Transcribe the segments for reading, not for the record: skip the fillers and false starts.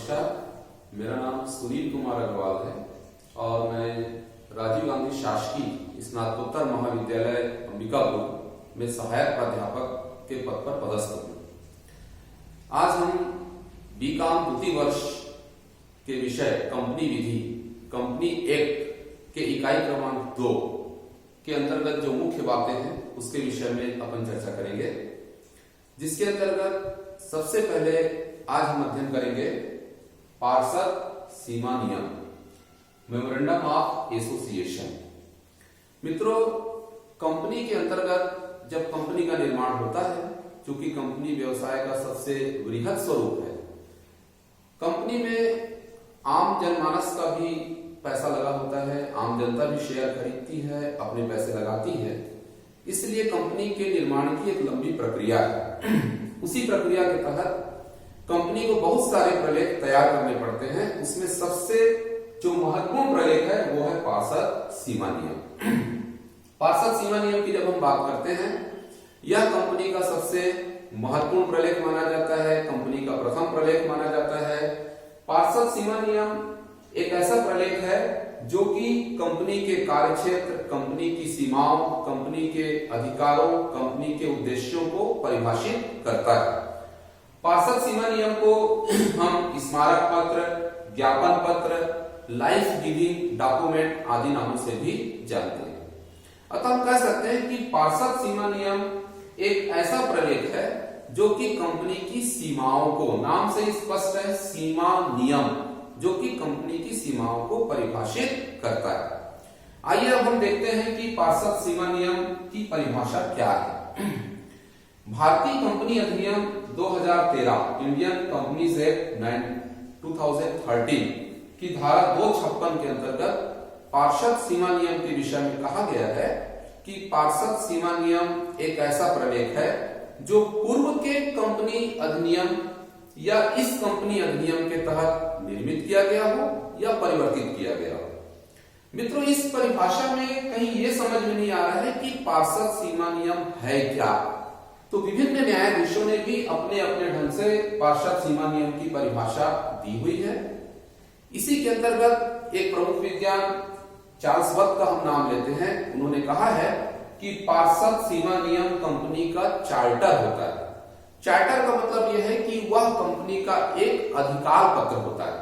नमस्कार, मेरा नाम सुनील कुमार अग्रवाल है और मैं राजीव गांधी शासकीय स्नातकोत्तर महाविद्यालय अंबिकापुर में सहायक प्राध्यापक के पद पर पदस्थ हूँ। आज हम बीकॉम द्वितीय वर्ष के विषय कंपनी विधि, कंपनी एक्ट के इकाई क्रमांक 2 के अंतर्गत जो मुख्य बातें हैं उसके विषय में अपन चर्चा करेंगे, जिसके अंतर्गत सबसे पहले आज हम अध्ययन करेंगे पार्षद सीमा नियम, मेमोरेंडम ऑफ एसोसिएशन। मित्रों, कंपनी के अंतर्गत जब कंपनी का निर्माण होता है, चूंकि कंपनी व्यवसाय का सबसे वृहद स्वरूप है, कंपनी में आम जनमानस का भी पैसा लगा होता है, आम जनता भी शेयर खरीदती है, अपने पैसे लगाती है, इसलिए कंपनी के निर्माण की एक लंबी प्रक्रिया है। उसी प्रक्रिया के तहत कंपनी को बहुत सारे प्रलेख तैयार करने पड़ते हैं। उसमें सबसे जो महत्वपूर्ण प्रलेख है वो है पार्षद सीमा नियम। पार्षद सीमा नियम की जब हम बात करते हैं, यह कंपनी का सबसे महत्वपूर्ण प्रलेख माना जाता है, कंपनी का प्रथम प्रलेख माना जाता है। पार्षद सीमा नियम एक ऐसा प्रलेख है जो कि कंपनी के कार्यक्षेत्र, कंपनी की सीमाओं, कंपनी के अधिकारों, कंपनी के उद्देश्यों को परिभाषित करता है। पार्षद सीमा नियम को हम स्मारक पत्र, ज्ञापन पत्र, लाइफ गिविंग डॉक्यूमेंट आदि नामों से भी जानते हैं। अतः हम कह सकते हैं कि पार्षद सीमा नियम एक ऐसा प्रलेख है जो कि कंपनी की सीमाओं को, नाम से स्पष्ट है, सीमा नियम, जो कि कंपनी की सीमाओं को परिभाषित करता है। आइए अब हम देखते हैं कि पार्षद सीमा नियम की परिभाषा क्या है। भारतीय कंपनी अधिनियम 2013, इंडियन कंपनीज एक्ट 2013 की धारा 256 के अंतर्गत पार्षद सीमा नियम के विषय में कहा गया है कि पार्षद सीमा नियम एक ऐसा प्रलेख है जो पूर्व के कंपनी अधिनियम या इस कंपनी अधिनियम के तहत निर्मित किया गया हो या परिवर्तित किया गया हो। मित्रों, इस परिभाषा में कहीं यह समझ में नहीं आ रहा है कि पार्षद सीमा नियम है क्या। तो विभिन्न न्यायाधीशों ने भी अपने अपने ढंग से पार्षद सीमा नियम की परिभाषा दी हुई है। इसी के अंतर्गत एक प्रमुख विद्वान चार्ल्स वक्त का हम नाम लेते हैं। उन्होंने कहा है कि पार्षद सीमा नियम कंपनी का चार्टर होता है। चार्टर का मतलब यह है कि वह कंपनी का एक अधिकार पत्र होता है।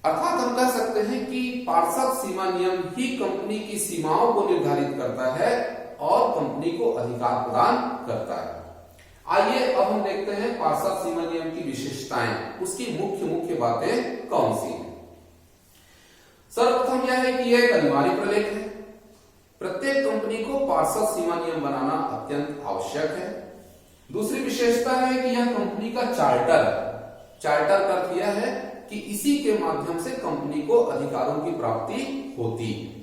अर्थात हम कह सकते हैं कि पार्षद सीमा नियम ही कंपनी की सीमाओं को निर्धारित करता है और कंपनी को अधिकार प्रदान करता है। आइए अब हम देखते हैं पार्षद सीमा नियम की विशेषताएं, उसकी मुख्य बातें कौन सी हैं। सर्वप्रथम यह है कि यह एक अनिवार्य प्रलेख है। प्रत्येक कंपनी को पार्षद सीमा नियम बनाना अत्यंत आवश्यक है। दूसरी विशेषता है कि यह कंपनी का चार्टर है। चार्टर का अर्थ यह है कि इसी के माध्यम से कंपनी को अधिकारों की प्राप्ति होती है।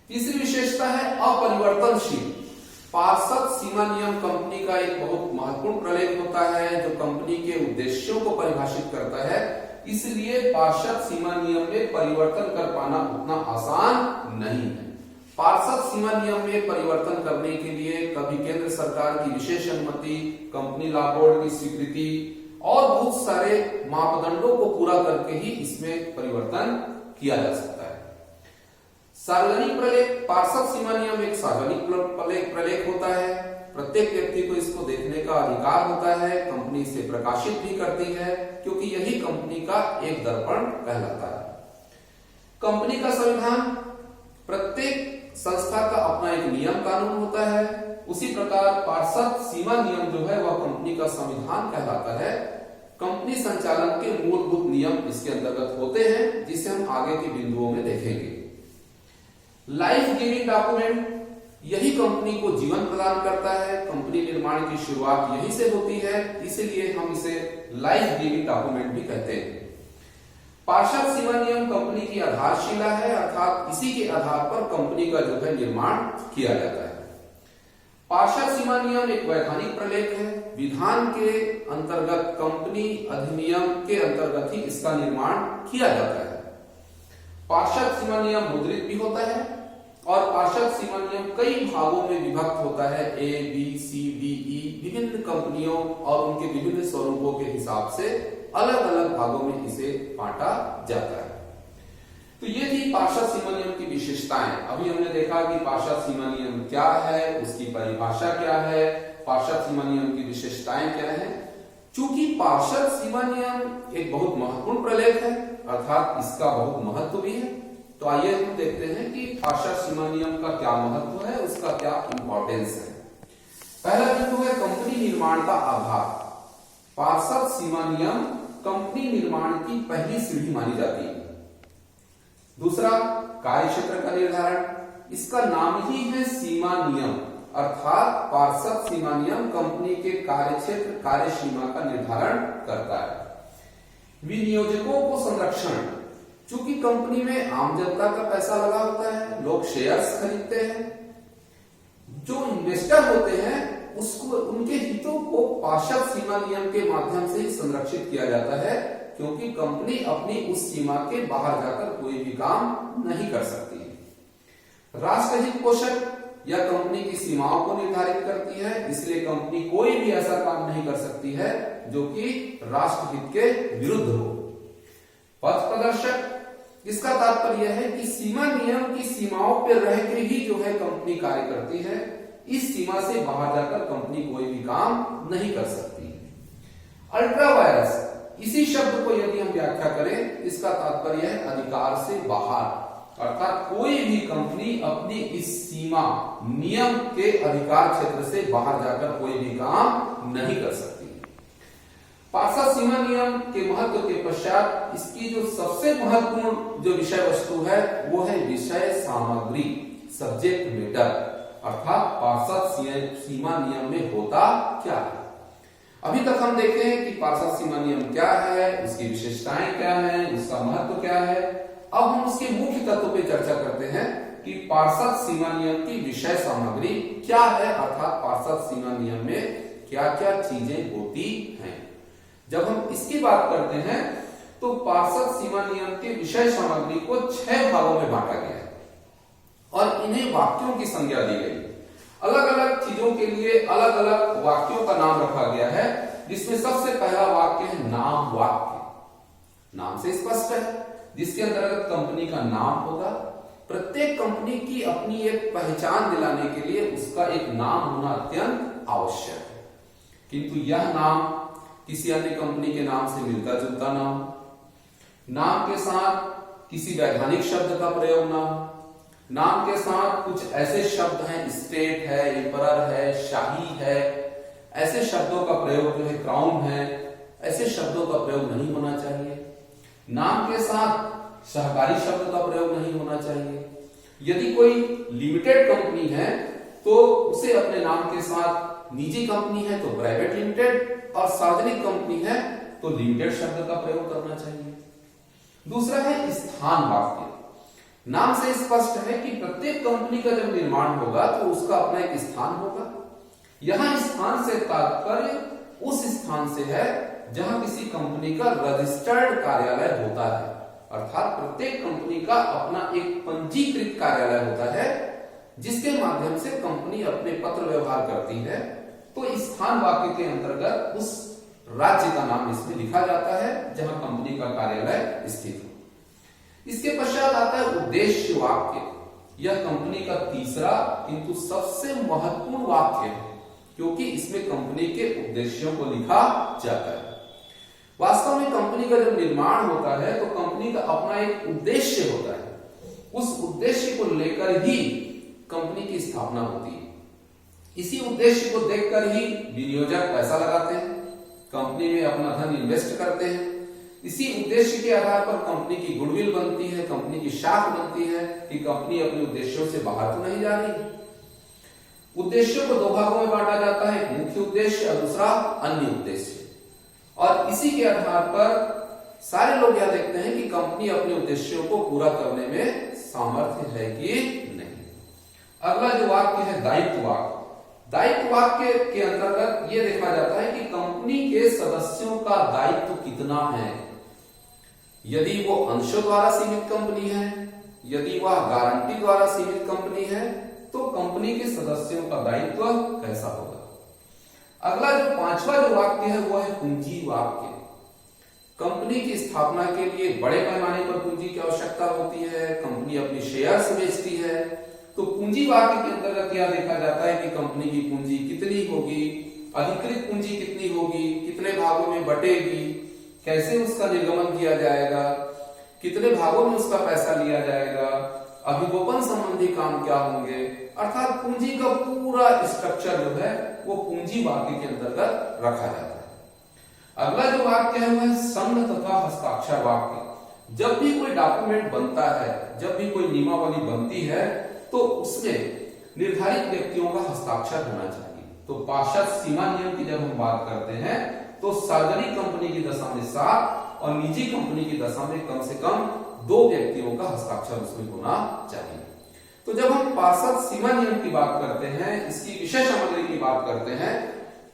तीसरी विशेषता है अपरिवर्तनशील। पार्षद सीमा नियम कंपनी का एक बहुत महत्वपूर्ण प्रलेख होता है जो कंपनी के उद्देश्यों को परिभाषित करता है। इसलिए पार्षद सीमा नियम में परिवर्तन कर पाना उतना आसान नहीं है। पार्षद सीमा नियम में परिवर्तन करने के लिए कभी केंद्र सरकार की विशेष अनुमति, कंपनी लॉ बोर्ड की स्वीकृति और बहुत सारे मापदंडों को पूरा करके ही इसमें परिवर्तन किया जा सकता है। सार्वजनिक प्रलेख, पार्षद सीमा नियम एक सार्वजनिक प्रलेख होता है। प्रत्येक व्यक्ति को इसको देखने का अधिकार होता है। कंपनी इसे प्रकाशित भी करती है क्योंकि यही कंपनी का एक दर्पण कहलाता है। कंपनी का संविधान, प्रत्येक संस्था का अपना एक नियम कानून होता है। उसी प्रकार पार्षद सीमा नियम जो है वह कंपनी का संविधान कहलाता है। कंपनी संचालन के मूलभूत नियम इसके अंतर्गत होते हैं, जिसे हम आगे के बिंदुओं में देखेंगे। लाइफ गिविंग डॉक्यूमेंट, यही कंपनी को जीवन प्रदान करता है। कंपनी निर्माण की शुरुआत यही से होती है, इसलिए हम इसे लाइफ गिविंग डॉक्यूमेंट भी कहते हैं। पार्षद सीमा नियम कंपनी की आधारशिला है, अर्थात इसी के आधार पर कंपनी का जो है निर्माण किया जाता है। पार्षद सीमा नियम एक वैधानिक प्रलेख है। विधान के अंतर्गत, कंपनी अधिनियम के अंतर्गत ही इसका निर्माण किया जाता है। पार्षद सीमा नियम मुद्रित भी होता है और पार्षद सीमा नियम कई भागों में विभक्त होता है। A, B, C, D, E विभिन्न कंपनियों और उनके विभिन्न स्वरूपों के हिसाब से अलग अलग भागों में इसे बांटा जाता है। तो ये थी पार्षद सीमा नियम की विशेषताएं। अभी हमने देखा कि पार्षद सीमा नियम क्या है, उसकी परिभाषा क्या है, पार्षद सीमा नियम की विशेषताएं क्या है। चूंकि पार्षद सीमा नियम एक बहुत महत्वपूर्ण प्रलेख है, अर्थात इसका बहुत महत्व भी है, तो आइए हम देखते हैं कि पार्षद सीमा नियम का क्या महत्व है, उसका क्या इंपॉर्टेंस है। पहला बिंदु है कंपनी निर्माण का आधार। पार्षद सीमा नियम कंपनी निर्माण की पहली सीढ़ी मानी जाती है। दूसरा, कार्य क्षेत्र का निर्धारण। इसका नाम ही है सीमा नियम, अर्थात पार्षद सीमा नियम कंपनी के कार्य क्षेत्र, कार्य सीमा का निर्धारण करता है। विनियोजकों को संरक्षण। चूंकि कंपनी में आम जनता का पैसा लगा होता है, लोग शेयर्स खरीदते हैं, जो इन्वेस्टर होते हैं उसको, उनके हितों को पार्षद सीमा नियम के माध्यम से ही संरक्षित किया जाता है, क्योंकि कंपनी अपनी उस सीमा के बाहर जाकर कोई भी काम नहीं कर सकती है। राष्ट्रहित पोषक या कंपनी की सीमाओं को निर्धारित करती है, इसलिए कंपनी कोई भी ऐसा काम नहीं कर सकती है जो कि राष्ट्रहित के विरुद्ध हो। पथ प्रदर्शक। इसका तात्पर्य है कि सीमा नियम की सीमाओं पर रहकर ही जो है कंपनी कार्य करती है, इस सीमा से बाहर जाकर कंपनी कोई भी काम नहीं कर सकती। Ultra vires. इसी शब्द को यदि हम व्याख्या करें, इसका तात्पर्य है अधिकार से बाहर, अर्थात कोई भी कंपनी अपनी इस सीमा नियम के अधिकार क्षेत्र से बाहर जाकर कोई भी काम नहीं कर सकती। पार्षद सीमा नियम के महत्व के पश्चात इसकी जो सबसे महत्वपूर्ण जो विषय वस्तु है वो है विषय सामग्री, सब्जेक्ट मैटर, अर्थात पार्षद सीमा नियम में होता क्या है। अभी तक हम देखे हैं कि पार्षद सीमा नियम क्या है, उसकी विशेषताएं क्या हैं, उसका महत्व क्या है। अब हम उसके मुख्य तत्वों पे चर्चा करते हैं कि पार्षद सीमा नियम की विषय सामग्री क्या है, अर्थात पार्षद सीमा नियम में क्या क्या चीजें होती हैं। जब हम इसकी बात करते हैं तो पार्षद सीमा नियम के विषय सामग्री को 6 भागों में बांटा गया है और इन्हें वाक्यों की संज्ञा दी गई। अलग अलग चीजों के लिए अलग अलग वाक्यों का नाम रखा गया है, जिसमें सबसे पहला वाक्य है नाम वाक्य। नाम से स्पष्ट है, जिसके अंतर्गत कंपनी का नाम होगा। प्रत्येक कंपनी की अपनी एक पहचान दिलाने के लिए उसका एक नाम होना अत्यंत आवश्यक है, किंतु यह नाम किसी अन्य कंपनी के नाम से मिलता जुलता ना हो, नाम के साथ किसी वैधानिक शब्द का प्रयोग ना हो, नाम के साथ कुछ ऐसे शब्द हैं, स्टेट है, एम्परर है, शाही है, ऐसे शब्दों का प्रयोग जो है, क्राउन है, ऐसे शब्दों का प्रयोग नहीं होना चाहिए। नाम के साथ सहकारी शब्द का प्रयोग नहीं होना चाहिए। यदि कोई लिमिटेड कंपनी है तो उसे अपने नाम के साथ, निजी कंपनी है तो प्राइवेट लिमिटेड, और सार्वजनिक कंपनी है तो लिमिटेड शब्द का प्रयोग करना चाहिए। दूसरा है स्थान वाक्य। नाम से स्पष्ट है कि प्रत्येक कंपनी का जब निर्माण होगा तो उसका अपना एक स्थान होगा। यहां स्थान से तात्पर्य उस स्थान से है जहां किसी कंपनी का रजिस्टर्ड कार्यालय होता है, अर्थात प्रत्येक कंपनी का अपना एक पंजीकृत कार्यालय होता है, जिसके माध्यम से कंपनी अपने पत्र व्यवहार करती है। तो स्थान वाक्य के अंतर्गत उस राज्य का नाम इसमें लिखा जाता है जहां कंपनी का कार्यालय स्थित हो। इसके पश्चात आता है उद्देश्य वाक्य। यह कंपनी का तीसरा किंतु सबसे महत्वपूर्ण वाक्य है, क्योंकि इसमें कंपनी के उद्देश्यों को लिखा जाता है। वास्तव में कंपनी का जब निर्माण होता है तो कंपनी का अपना एक उद्देश्य होता है, उस उद्देश्य को लेकर ही कंपनी की स्थापना होती है। इसी उद्देश्य को देखकर ही विनियोजक पैसा लगाते हैं, कंपनी में अपना धन इन्वेस्ट करते हैं। इसी उद्देश्य के आधार पर कंपनी की गुडविल बनती है, कंपनी की शाख बनती है कि कंपनी अपने उद्देश्यों से बाहर तो नहीं जा रही। उद्देश्यों को 2 भागों में बांटा जाता है, एक मुख्य उद्देश्य और दूसरा अन्य उद्देश्य, और इसी के आधार पर सारे लोग यह देखते हैं कि कंपनी अपने उद्देश्यों को पूरा करने में सामर्थ्य है कि नहीं। अगला जो वाक्य है दायित्व वाक्य। दायित्व वाक्य के अंतर्गत यह देखा जाता है कि कंपनी के सदस्यों का दायित्व कितना है। यदि वो अंशों द्वारा सीमित कंपनी है, यदि वह गारंटी द्वारा सीमित कंपनी है, तो कंपनी के सदस्यों का दायित्व कैसा होगा। अगला जो 5वां जो वाक्य है वो है पूंजी वाक्य। कंपनी की स्थापना के लिए बड़े पैमाने पर पूंजी की आवश्यकता होती है। कंपनी अपनी शेयर्स बेचती है। तो पूंजी वाक्य के अंतर्गत यह देखा जाता है कि कंपनी की पूंजी कितनी होगी, अधिकृत पूंजी कितनी होगी, कितने भागों में बटेगी, कैसे उसका निर्गमन किया जाएगा, कितने भागों में उसका पैसा लिया जाएगा, अभिगोपन संबंधी काम क्या होंगे, अर्थात पूंजी का पूरा स्ट्रक्चर जो है वो पूंजी वाक्य के अंतर्गत रखा जाता है। अगला जो वाक्य है वह संघ तथा हस्ताक्षर वाक्य। जब भी कोई डॉक्यूमेंट बनता है, जब भी कोई नियमावली बनती है, तो उसमें निर्धारित व्यक्तियों का हस्ताक्षर होना चाहिए। तो पार्षद सीमा नियम की जब हम बात करते हैं तो सार्वजनिक कंपनी की दशा में 7 और निजी कंपनी की दशा में कम से कम 2 व्यक्तियों का हस्ताक्षर उसमें होना चाहिए। तो जब हम पार्षद सीमा नियम की बात करते हैं, इसकी विषय सामग्री की बात करते हैं,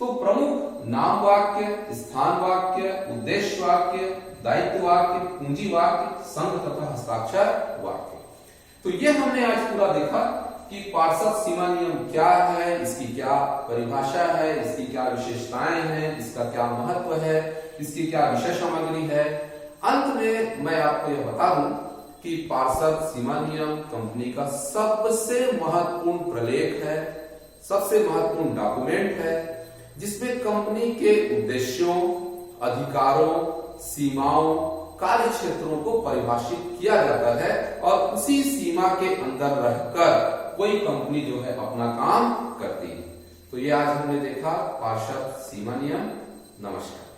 तो प्रमुख नाम वाक्य, स्थान वाक्य, उद्देश्य वाक्य, दायित्व वाक्य, पूंजी वाक्य, संघ तथा हस्ताक्षर वाक्य। तो ये हमने आज पूरा देखा कि पार्षद सीमा नियम क्या है, इसकी क्या परिभाषा है, इसकी क्या विशेषताएं हैं, इसका क्या महत्व है, इसकी क्या विषय सामग्री है। अंत में मैं आपको यह बता दूं कि पार्षद सीमा नियम कंपनी का सबसे महत्वपूर्ण प्रलेख है, सबसे महत्वपूर्ण डॉक्यूमेंट है, जिसमें कंपनी के उद्देश्यों, अधिकारों, सीमाओं, कार्य क्षेत्रों को परिभाषित किया जाता है और उसी सीमा के अंदर रहकर कोई कंपनी जो है अपना काम करती है। तो ये आज हमने देखा पार्षद सीमा नियम। नमस्कार।